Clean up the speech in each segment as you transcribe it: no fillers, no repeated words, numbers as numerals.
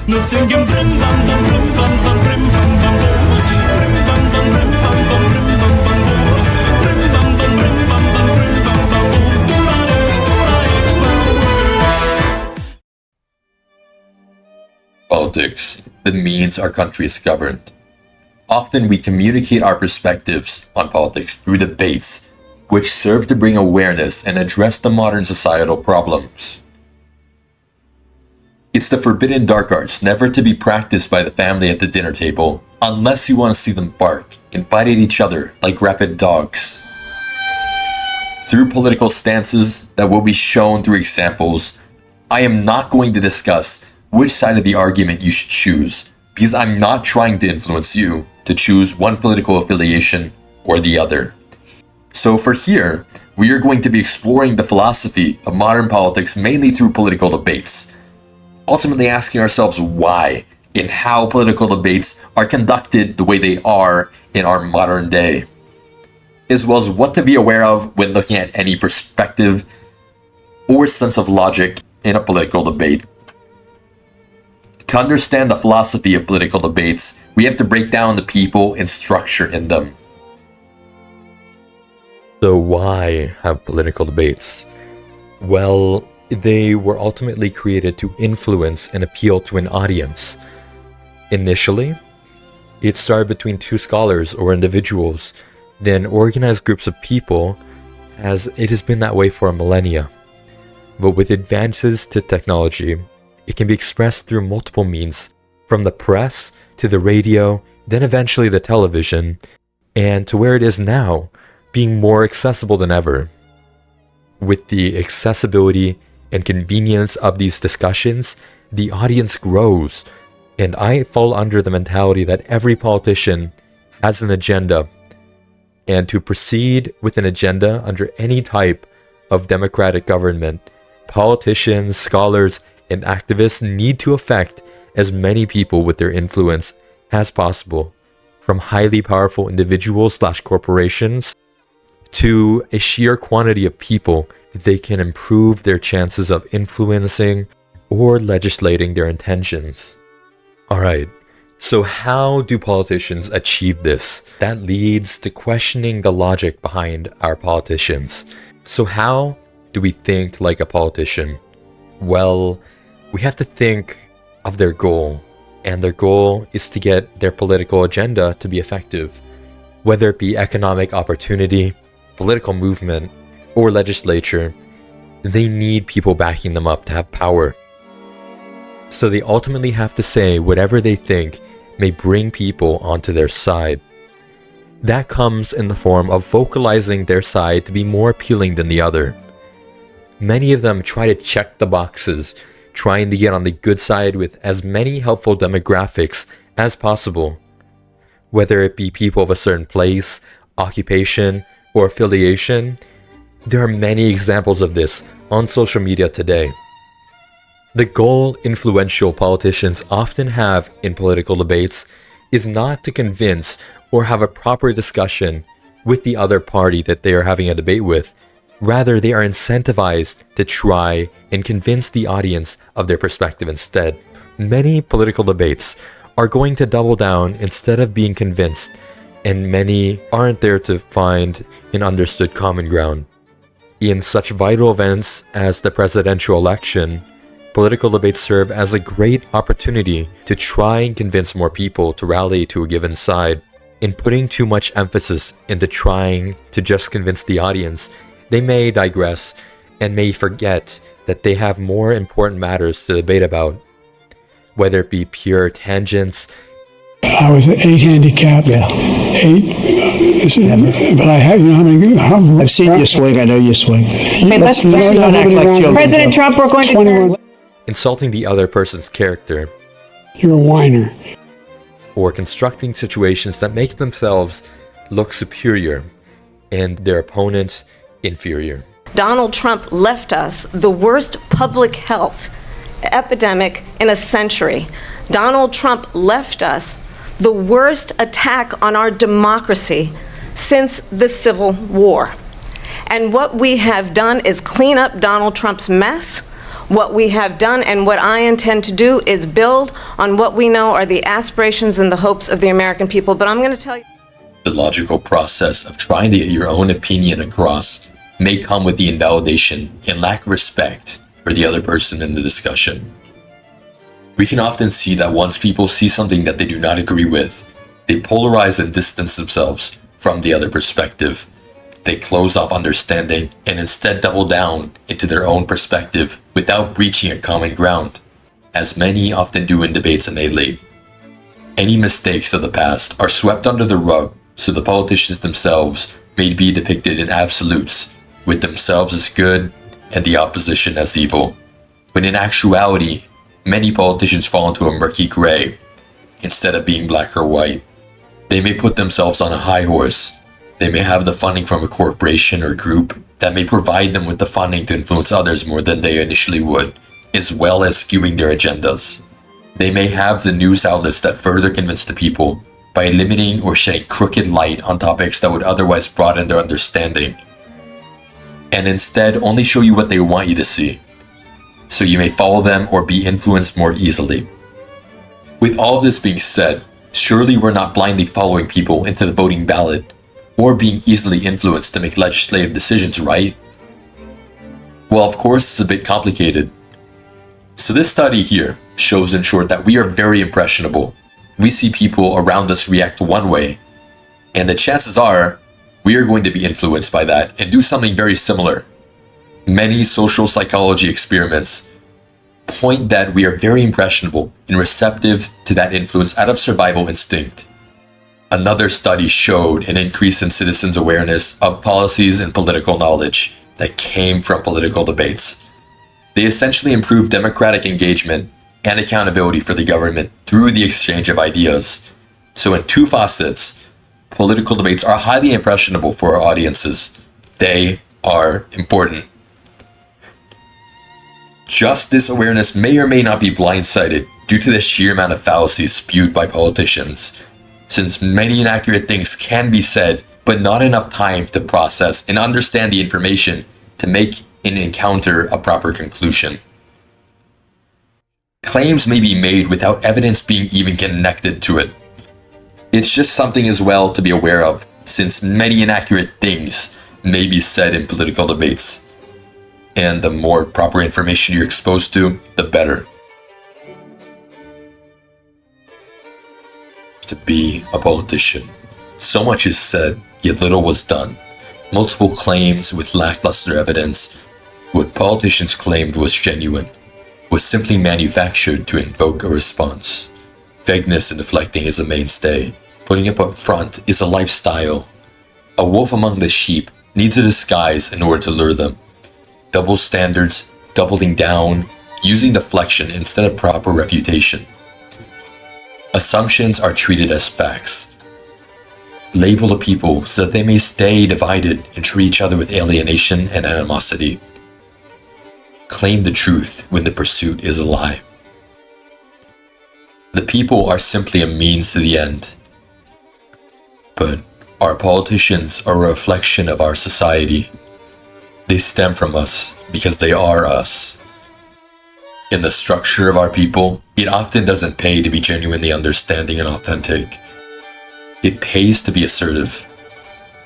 Now singing brim bam bam brim bam bam brim bam bam brim bam bam brim bam bam brim bam bam brim bam bam brim bam bam brim bam bam. Politics, the means our country is governed. Often we communicate our perspectives on politics through debates, which serve to bring awareness and address the modern societal problems. It's the forbidden dark arts never to be practiced by the family at the dinner table, unless you want to see them bark and bite at each other like rabid dogs. Through political stances that will be shown through examples, I am not going to discuss which side of the argument you should choose, because I'm not trying to influence you to choose one political affiliation or the other. So for here, we are going to be exploring the philosophy of modern politics mainly through political debates, ultimately asking ourselves why and how political debates are conducted the way they are in our modern day, as well as what to be aware of when looking at any perspective or sense of logic in a political debate. To understand the philosophy of political debates, we have to break down the people and structure in them. So why have political debates? Well, they were ultimately created to influence and appeal to an audience. Initially, it started between two scholars or individuals, then organized groups of people, as it has been that way for millennia. But with advances to technology, it can be expressed through multiple means, from the press to the radio, then eventually the television, and to where it is now, being more accessible than ever. With the accessibility and convenience of these discussions, the audience grows, and I fall under the mentality that every politician has an agenda, and to proceed with an agenda under any type of democratic government, politicians, scholars, and activists need to affect as many people with their influence as possible, from highly powerful individuals/corporations to a sheer quantity of people they can improve their chances of influencing or legislating their intentions. Alright, so how do politicians achieve this? That leads to questioning the logic behind our politicians. So how do we think like a politician? Well, we have to think of their goal, and their goal is to get their political agenda to be effective, whether it be economic opportunity, political movement, or legislature. They need people backing them up to have power. So they ultimately have to say whatever they think may bring people onto their side. That comes in the form of vocalizing their side to be more appealing than the other. Many of them try to check the boxes, trying to get on the good side with as many helpful demographics as possible, whether it be people of a certain place, occupation, or affiliation. There are many examples of this on social media today. The goal influential politicians often have in political debates is not to convince or have a proper discussion with the other party that they are having a debate with. Rather, they are incentivized to try and convince the audience of their perspective instead. Many political debates are going to double down instead of being convinced, and many aren't there to find an understood common ground. In such vital events as the presidential election, political debates serve as a great opportunity to try and convince more people to rally to a given side. In putting too much emphasis into trying to just convince the audience, they may digress and may forget that they have more important matters to debate about, whether it be pure tangents. I was 8 handicap. Yeah. 8. But I have, you know how many? I've seen you swing. I know you swing. Hey, let's not act like children. President Trump, we're going to 21. Insulting the other person's character, You're a whiner. or constructing situations that make themselves look superior and their opponent inferior. Donald Trump left us the worst public health epidemic in a century. Donald Trump left us the worst attack on our democracy since the Civil War. And what we have done is clean up Donald Trump's mess What we have done and what I intend to do is build on what we know are the aspirations and the hopes of the American people. But I'm going to tell you, the logical process of trying to get your own opinion across may come with the invalidation and lack of respect for the other person in the discussion. We can often see that once people see something that they do not agree with, they polarize and distance themselves from the other perspective. They close off understanding and instead double down into their own perspective without reaching a common ground, as many often do in debates innately. Any mistakes of the past are swept under the rug, so the politicians themselves may be depicted in absolutes, with themselves as good and the opposition as evil, when in actuality, many politicians fall into a murky gray instead of being black or white. They may put themselves on a high horse. They may have the funding from a corporation or group that may provide them with the funding to influence others more than they initially would, as well as skewing their agendas. They may have the news outlets that further convince the people by eliminating or shedding crooked light on topics that would otherwise broaden their understanding, and instead only show you what they want you to see, so you may follow them or be influenced more easily. With all of this being said, surely we're not blindly following people into the voting ballot or being easily influenced to make legislative decisions, right? Well, of course, it's a bit complicated. So this study here shows in short that we are very impressionable. We see people around us react one way, and the chances are we are going to be influenced by that and do something very similar. Many social psychology experiments point that we are very impressionable and receptive to that influence out of survival instinct. Another study showed an increase in citizens' awareness of policies and political knowledge that came from political debates. They essentially improved democratic engagement and accountability for the government through the exchange of ideas. So in two facets, political debates are highly impressionable for our audiences. They are important. Just this awareness may or may not be blindsided due to the sheer amount of fallacies spewed by politicians, since many inaccurate things can be said, but not enough time to process and understand the information to make and encounter a proper conclusion. Claims may be made without evidence being even connected to it. It's just something as well to be aware of, since many inaccurate things may be said in political debates. And the more proper information you're exposed to, the better. To be a politician. So much is said, yet little was done. Multiple claims with lackluster evidence. What politicians claimed was genuine was simply manufactured to invoke a response. Vagueness and deflecting is a mainstay. Putting up front is a lifestyle. A wolf among the sheep needs a disguise in order to lure them. Double standards, doubling down, using deflection instead of proper refutation. Assumptions are treated as facts. Label the people so that they may stay divided and treat each other with alienation and animosity. Claim the truth when the pursuit is a lie. The people are simply a means to the end. But our politicians are a reflection of our society. They stem from us because they are us. In the structure of our people, it often doesn't pay to be genuinely understanding and authentic. It pays to be assertive,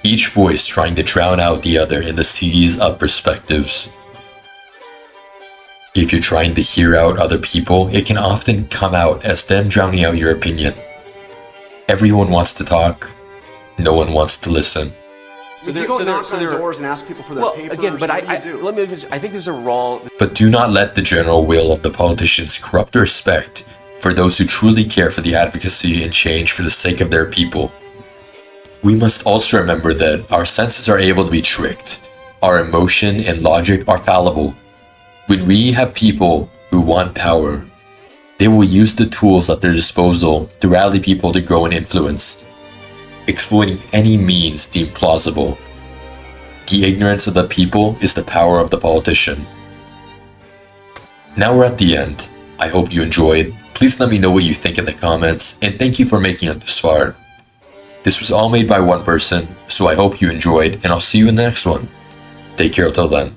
each voice trying to drown out the other in the seas of perspectives. If you're trying to hear out other people, it can often come out as them drowning out your opinion. Everyone wants to talk, no one wants to listen. So if you go knock on doors and ask people for their papers, again, but what do you do? let me finish. I think there's a wrong. But do not let the general will of the politicians corrupt respect for those who truly care for the advocacy and change for the sake of their people. We must also remember that our senses are able to be tricked. Our emotion and logic are fallible. When we have people who want power, they will use the tools at their disposal to rally people to grow in influence, exploiting any means deemed plausible. The ignorance of the people is the power of the politician. Now we're at the end. I hope you enjoyed. Please let me know what you think in the comments, and thank you for making it this far. This was all made by one person, so I hope you enjoyed, and I'll see you in the next one. Take care till then.